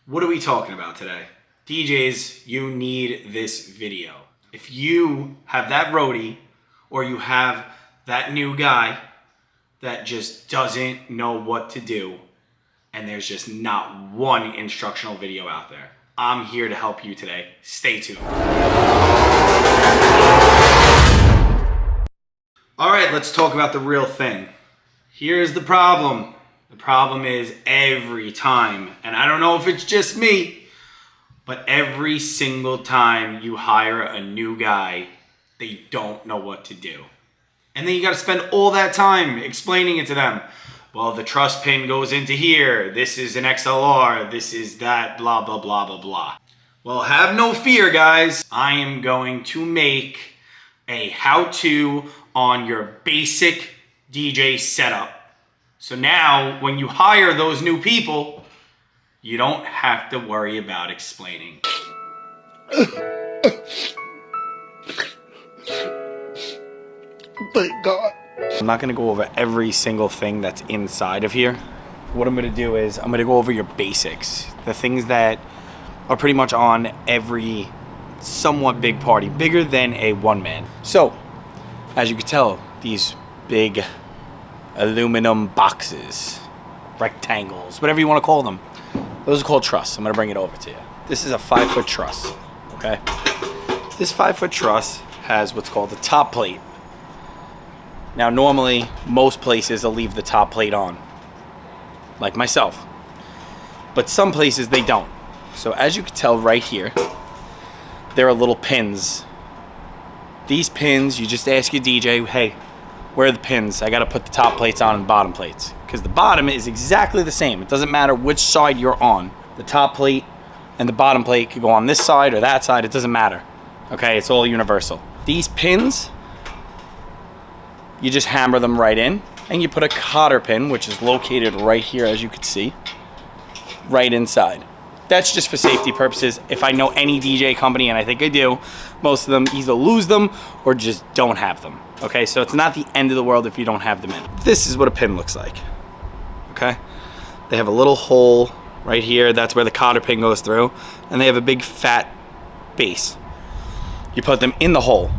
What are we talking about today? DJs, you need this video. If you have that roadie or you have that new guy that just doesn't know what to do and there's just not one instructional video out there, I'm here to help you today. Stay tuned. All right, let's talk about the real thing. Here's the problem. The problem is every time, and I don't know if it's just me, but every single time you hire a new guy, they don't know what to do. And then you gotta spend all that time explaining it to them. Well, the truss pin goes into here. This is an XLR. This is that, blah, blah, blah, blah, blah. Well, have no fear, guys. I am going to make a how-to on your basic DJ setup. So now, when you hire those new people, you don't have to worry about explaining. Thank God. I'm not gonna go over every single thing that's inside of here. What I'm gonna do is, I'm gonna go over your basics. The things that are pretty much on every somewhat big party, bigger than a one-man. So, as you can tell, these big aluminum boxes, rectangles, whatever you want to call them, those are called truss. I'm going to bring it over to you. This is a 5-foot truss, okay? This 5-foot truss has what's called the top plate. Now, normally, most places will leave the top plate on, like myself. But some places, they don't. So, as you can tell right here, there are little pins. These pins, you just ask your DJ, hey, where are the pins? I gotta put the top plates on and bottom plates. Because the bottom is exactly the same. It doesn't matter which side you're on. The top plate and the bottom plate could go on this side or that side. It doesn't matter. Okay, it's all universal. These pins, you just hammer them right in. And you put a cotter pin, which is located right here, as you can see, right inside. That's just for safety purposes. If I know any DJ company, and I think I do, most of them either lose them or just don't have them. Okay, so it's not the end of the world if you don't have them in. This is what a pin looks like. Okay, they have a little hole right here. That's where the cotter pin goes through. And they have a big fat base. You put them in the hole.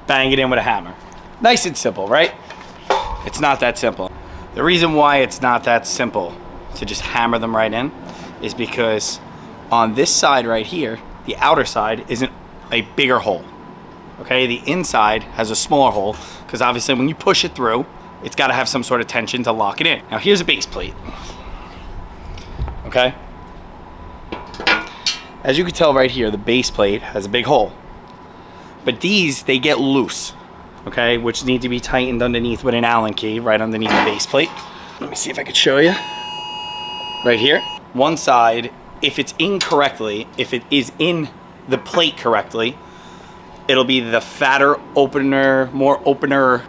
Bang it in with a hammer. Nice and simple, right? It's not that simple. The reason why it's not that simple to just hammer them right in is because on this side right here, the outer side isn't a bigger hole. Okay, the inside has a smaller hole because obviously when you push it through, it's got to have some sort of tension to lock it in. Now here's a base plate. Okay, as you can tell right here, the base plate has a big hole. But these, they get loose, okay, which need to be tightened underneath with an Allen key right underneath the base plate. Let me see if I could show you. Right here. One side, if it's incorrectly, if it is in the plate correctly, it'll be the fatter opener, more opener,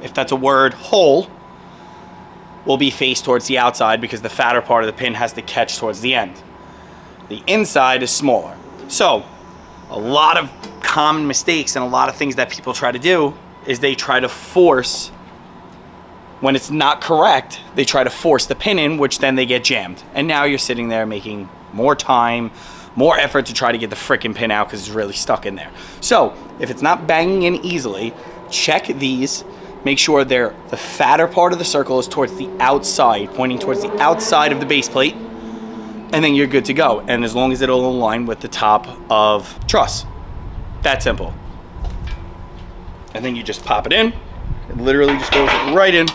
if that's a word, hole will be faced towards the outside because the fatter part of the pin has to catch towards the end. The inside is smaller. So, a lot of common mistakes and a lot of things that people try to do is they try to force, when it's not correct, they try to force the pin in, which then they get jammed. And now you're sitting there making more time, more effort to try to get the frickin' pin out because it's really stuck in there. So, if it's not banging in easily, check these. Make sure the fatter part of the circle is towards the outside, pointing towards the outside of the base plate. And then you're good to go. And as long as it'll align with the top of truss. That simple. And then you just pop it in. It literally just goes right in.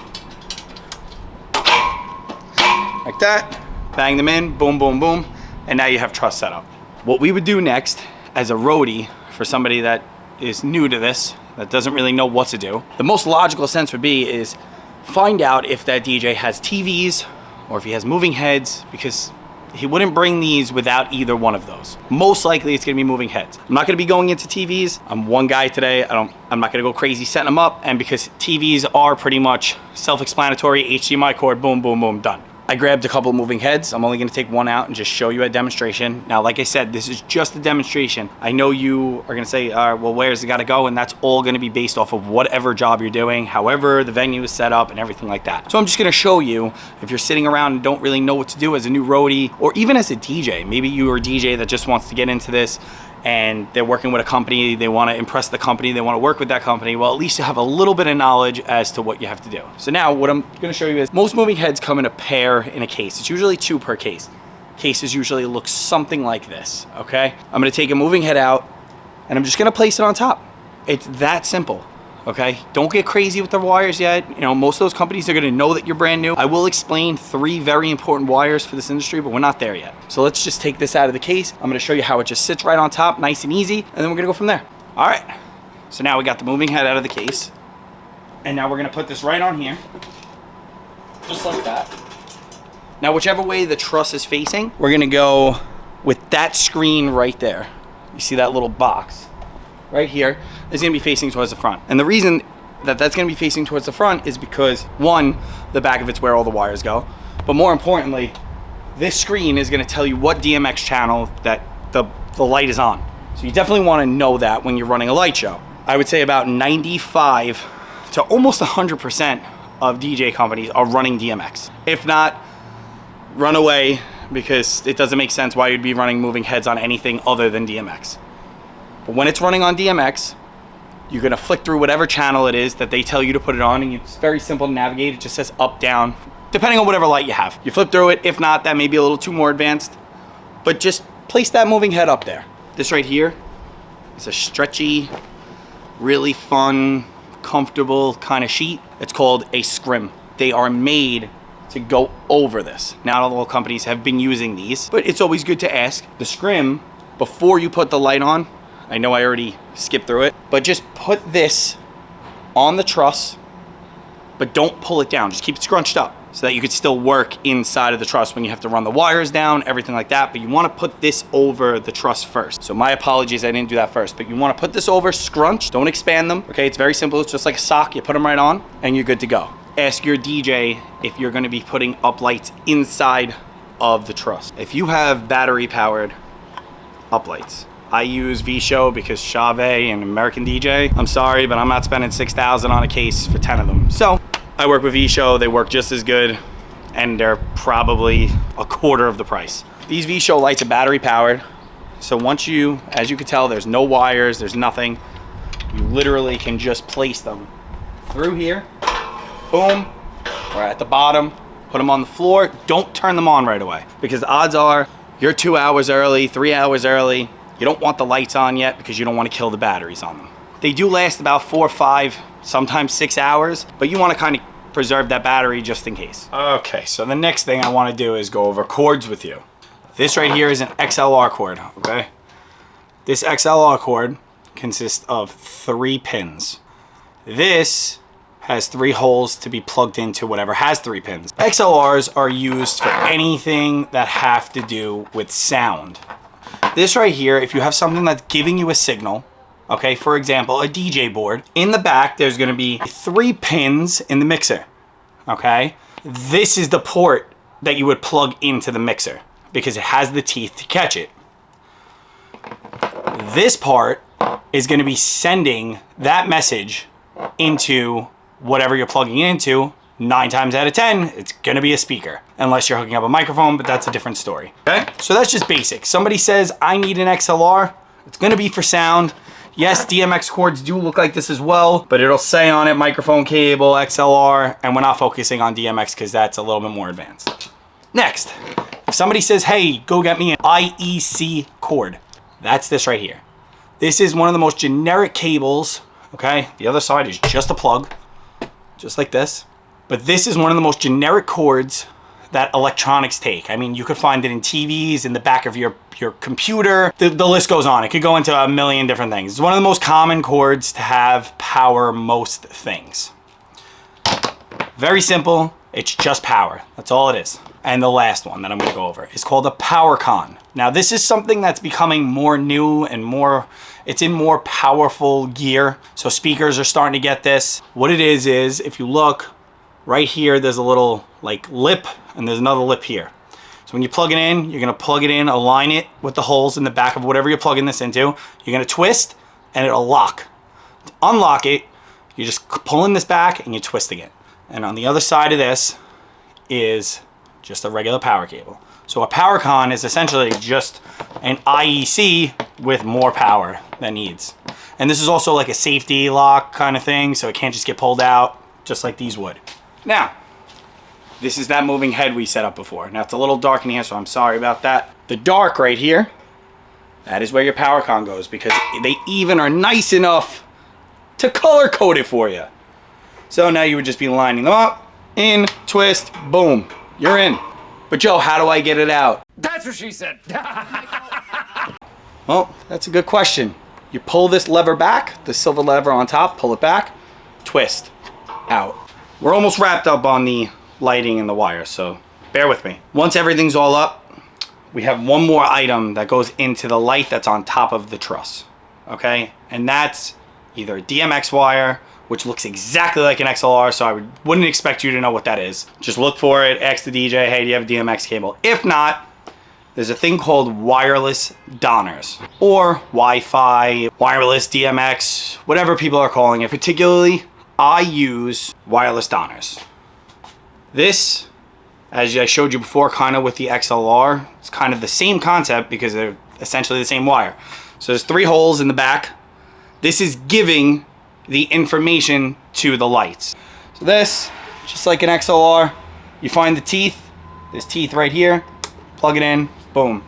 Like that, bang them in, boom, boom, boom, and now you have truss set up. What we would do next as a roadie for somebody that is new to this, that doesn't really know what to do, the most logical sense would be is find out if that DJ has TVs or if he has moving heads, because he wouldn't bring these without either one of those. Most likely it's gonna be moving heads. I'm not gonna be going into TVs. I'm one guy today. I'm not gonna go crazy setting them up, and because TVs are pretty much self-explanatory, HDMI cord, boom, boom, boom, done. I grabbed a couple of moving heads. I'm only gonna take one out and just show you a demonstration. Now, like I said, this is just a demonstration. I know you are gonna say, well, where's it gotta go? And that's all gonna be based off of whatever job you're doing, however the venue is set up and everything like that. So I'm just gonna show you, if you're sitting around and don't really know what to do as a new roadie, or even as a DJ, maybe you are a DJ that just wants to get into this, and they're working with a company, they wanna impress the company, they wanna work with that company, well, at least you have a little bit of knowledge as to what you have to do. So now what I'm gonna show you is, most moving heads come in a pair in a case. It's usually 2 per case. Cases usually look something like this, okay? I'm gonna take a moving head out, and I'm just gonna place it on top. It's that simple. Okay, don't get crazy with the wires yet. You know, most of those companies are gonna know that you're brand new. I will explain 3 very important wires for this industry, but we're not there yet. So let's just take this out of the case. I'm gonna show you how it just sits right on top, nice and easy, and then we're gonna go from there. All right, so now we got the moving head out of the case. And now we're gonna put this right on here, just like that. Now, whichever way the truss is facing, we're gonna go with that screen right there. You see that little box? Right here is going to be facing towards the front. And the reason that that's going to be facing towards the front is because, one, the back of it's where all the wires go, but more importantly, this screen is going to tell you what DMX channel that the light is on. So you definitely want to know that when you're running a light show. I would say about 95 to almost 100% of DJ companies are running DMX. If not, run away, because it doesn't make sense why you'd be running moving heads on anything other than DMX. But when it's running on DMX, you're gonna flick through whatever channel it is that they tell you to put it on, and it's very simple to navigate. It just says up, down, depending on whatever light you have. You flip through it. If not, that may be a little too more advanced, but just place that moving head up there. This right here is a stretchy, really fun, comfortable kind of sheet. It's called a scrim. They are made to go over this. Not all companies have been using these, but it's always good to ask. The scrim, before you put the light on, I know I already skipped through it, but just put this on the truss, but don't pull it down. Just keep it scrunched up so that you could still work inside of the truss when you have to run the wires down, everything like that. But you want to put this over the truss first. So my apologies, I didn't do that first, but you want to put this over, scrunch, don't expand them. Okay, it's very simple. It's just like a sock. You put them right on and you're good to go. Ask your DJ if you're going to be putting up lights inside of the truss. If you have battery powered up lights, I use V-Show because Chauvet and American DJ. I'm sorry, but I'm not spending $6,000 on a case for 10 of them. So I work with V-Show. They work just as good, and they're probably a quarter of the price. These V-Show lights are battery powered. So once you, as you can tell, there's no wires, there's nothing. You literally can just place them through here. Boom, or at the bottom, put them on the floor. Don't turn them on right away, because odds are you're 2 hours early, 3 hours early. You don't want the lights on yet because you don't want to kill the batteries on them. They do last about 4, 5, sometimes 6 hours, but you want to kind of preserve that battery just in case. Okay, so the next thing I want to do is go over cords with you. This right here is an XLR cord, okay? This XLR cord consists of 3 pins. This has 3 holes to be plugged into whatever has 3 pins. XLRs are used for anything that have to do with sound. This right here, if you have something that's giving you a signal, okay, for example, a DJ board, in the back, there's gonna be 3 pins in the mixer, okay? This is the port that you would plug into the mixer because it has the teeth to catch it. This part is gonna be sending that message into whatever you're plugging it into. 9 times out of 10, it's gonna be a speaker, unless you're hooking up a microphone, but that's a different story. Okay, so that's just basic. Somebody says, I need an XLR, it's gonna be for sound. Yes, DMX cords do look like this as well, but it'll say on it microphone cable, XLR, and we're not focusing on DMX because that's a little bit more advanced. Next, if somebody says, hey, go get me an IEC cord, that's this right here. This is one of the most generic cables, okay? The other side is just a plug, just like this. But this is one of the most generic cords that electronics take. I mean, you could find it in TVs, in the back of your computer. The list goes on. It could go into a million different things. It's one of the most common cords to have power most things. Very simple. It's just power. That's all it is. And the last one that I'm going to go over is called a Powercon. Now, this is something that's becoming more new and more, it's in more powerful gear. So speakers are starting to get this. What it is if you look, right here, there's a little like lip, and there's another lip here. So when you plug it in, you're gonna plug it in, align it with the holes in the back of whatever you're plugging this into. You're gonna twist, and it'll lock. To unlock it, you're just pulling this back and you're twisting it. And on the other side of this is just a regular power cable. So a Powercon is essentially just an IEC with more power than needs. And this is also like a safety lock kind of thing, so it can't just get pulled out, just like these would. Now, this is that moving head we set up before. Now it's a little dark in here, so I'm sorry about that. The dark right here, that is where your Powercon goes, because they even are nice enough to color code it for you. So now you would just be lining them up, in, twist, boom, you're in. But Joe, how do I get it out? That's what she said. Well, that's a good question. You pull this lever back, the silver lever on top, pull it back, twist, out. We're almost wrapped up on the lighting and the wires, so bear with me. Once everything's all up, we have one more item that goes into the light that's on top of the truss, okay? And that's either a DMX wire, which looks exactly like an XLR, so I wouldn't expect you to know what that is. Just look for it, ask the DJ, hey, do you have a DMX cable? If not, there's a thing called wireless donners, or Wi-Fi, wireless DMX, whatever people are calling it. Particularly, I use wireless donners. This, as I showed you before, kind of with the XLR, it's kind of the same concept because they're essentially the same wire. So there's 3 holes in the back. This is giving the information to the lights. So this, just like an XLR, you find the teeth. There's teeth right here. Plug it in, boom,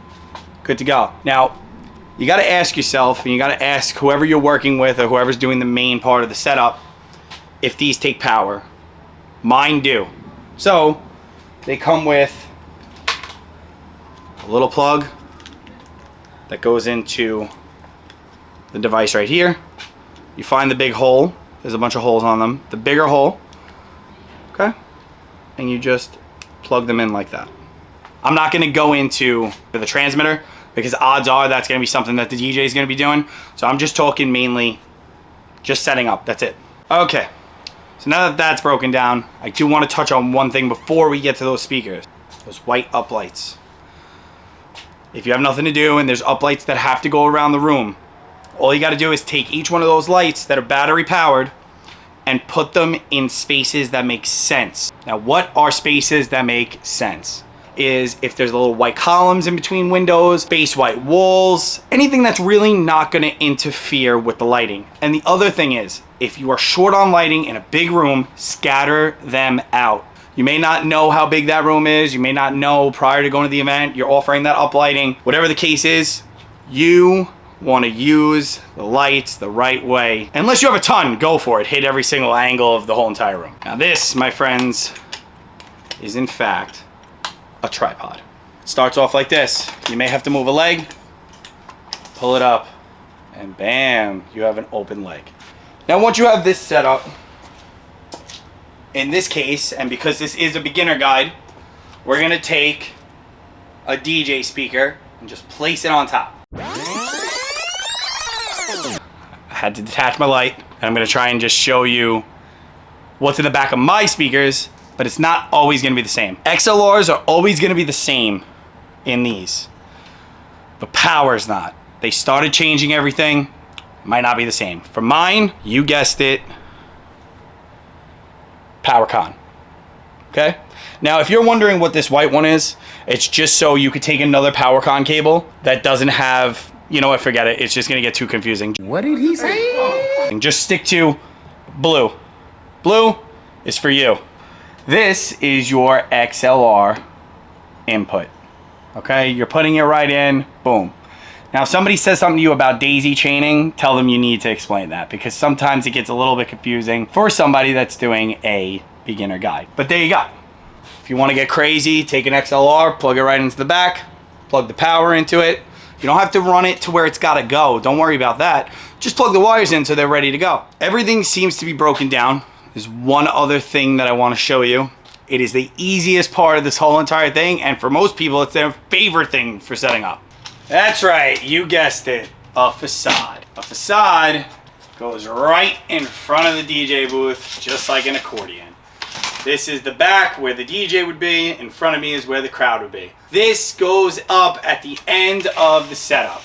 good to go. Now, you gotta ask yourself, and you gotta ask whoever you're working with or whoever's doing the main part of the setup, if these take power. Mine do. So, they come with a little plug that goes into the device right here. You find the big hole. There's a bunch of holes on them. The bigger hole, okay? And you just plug them in like that. I'm not gonna go into the transmitter because odds are that's gonna be something that the DJ is gonna be doing. So I'm just talking mainly just setting up, that's it. Okay, so now that that's broken down, I do wanna touch on one thing before we get to those speakers. Those white uplights. If you have nothing to do and there's uplights that have to go around the room, all you gotta do is take each one of those lights that are battery powered and put them in spaces that make sense. Now, what are spaces that make sense? Is if there's little white columns in between windows, base white walls, anything that's really not gonna interfere with the lighting. And the other thing is, if you are short on lighting in a big room, scatter them out. You may not know how big that room is. You may not know prior to going to the event, you're offering that up lighting. Whatever the case is, you want to use the lights the right way. Unless you have a ton, go for it. Hit every single angle of the whole entire room. Now this, my friends, is in fact a tripod. It starts off like this. You may have to move a leg, pull it up, and bam, you have an open leg. Now once you have this set up, in this case, and because this is a beginner guide, we're gonna take a DJ speaker and just place it on top. I had to detach my light, and I'm gonna try and just show you what's in the back of my speakers, but it's not always gonna be the same. XLRs are always gonna be the same in these, but power's not. They started changing everything, might not be the same. For mine, you guessed it, Powercon, okay? Now, if you're wondering what this white one is, it's just so you could take another Powercon cable that doesn't have, you know what, forget it. It's just gonna get too confusing. What did he say? And just stick to blue. Blue is for you. This is your XLR input, okay? You're putting it right in, boom. Now, if somebody says something to you about daisy chaining, tell them you need to explain that because sometimes it gets a little bit confusing for somebody that's doing a beginner guide. But there you go. If you want to get crazy, take an XLR, plug it right into the back, plug the power into it. You don't have to run it to where it's got to go. Don't worry about that. Just plug the wires in so they're ready to go. Everything seems to be broken down. There's one other thing that I want to show you. It is the easiest part of this whole entire thing, and for most people, it's their favorite thing for setting up. That's right, you guessed it, a facade. A facade goes right in front of the DJ booth, just like an accordion. This is the back where the DJ would be. In front of me is where the crowd would be. This goes up at the end of the setup.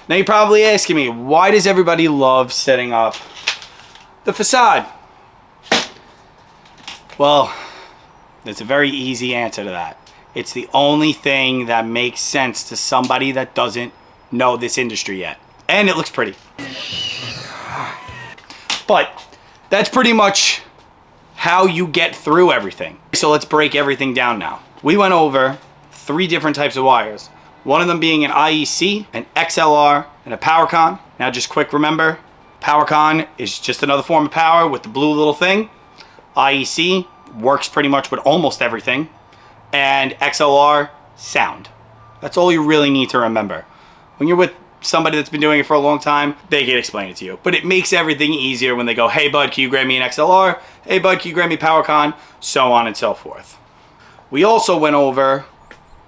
Now you're probably asking me, why does everybody love setting up the Facade? Well, there's a very easy answer to that. It's the only thing that makes sense to somebody that doesn't know this industry yet. And it looks pretty. But that's pretty much how you get through everything. So let's break everything down now. We went over 3 different types of wires. One of them being an IEC, an XLR, and a Powercon. Now just quick remember, Powercon is just another form of power with the blue little thing. IEC works pretty much with almost everything. And XLR, sound. That's all you really need to remember. When you're with somebody that's been doing it for a long time, they can explain it to you. But it makes everything easier when they go, hey bud, can you grab me an XLR? Hey bud, can you grab me Powercon? So on and so forth. We also went over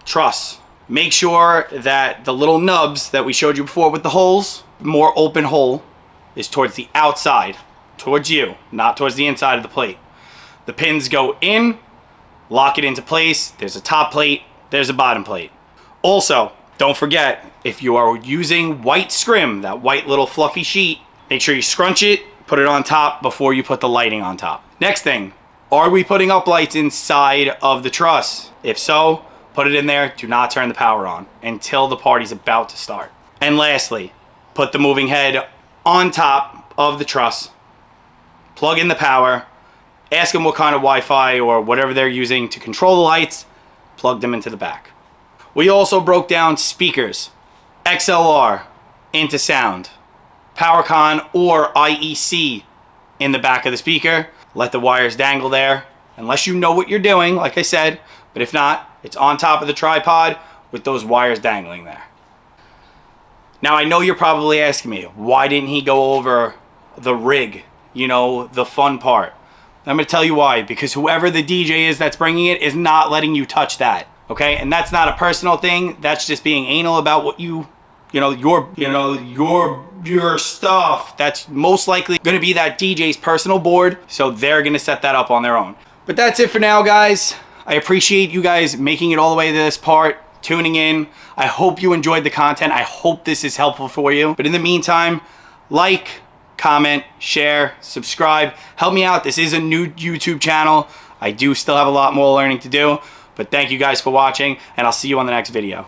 truss. Make sure that the little nubs that we showed you before with the holes, more open hole, is towards the outside, towards you, not towards the inside of the plate. The pins go in, lock it into place. There's a top plate, there's a bottom plate. Also, don't forget, if you are using white scrim, that white little fluffy sheet, make sure you scrunch it, put it on top before you put the lighting on top. Next thing, are we putting up lights inside of the truss? If so, put it in there. Do not turn the power on until the party's about to start. And lastly, put the moving head on top of the truss, plug in the power, ask them what kind of Wi-Fi or whatever they're using to control the lights, plug them into the back. We also broke down speakers, XLR into sound, Powercon or IEC in the back of the speaker. Let the wires dangle there, unless you know what you're doing, like I said, but if not, it's on top of the tripod with those wires dangling there. Now I know you're probably asking me, why didn't he go over the rig, you know, the fun part? I'm going to tell you why, because whoever the DJ is that's bringing it is not letting you touch that, okay? And that's not a personal thing. That's just being anal about what your stuff. That's most likely going to be that DJ's personal board, so they're going to set that up on their own. But that's it for now, guys. I appreciate you guys making it all the way to this part, tuning in. I hope you enjoyed the content. I hope this is helpful for you. But in the meantime, like, comment, share, subscribe. Help me out. This is a new YouTube channel. I do still have a lot more learning to do. But thank you guys for watching, and I'll see you on the next video.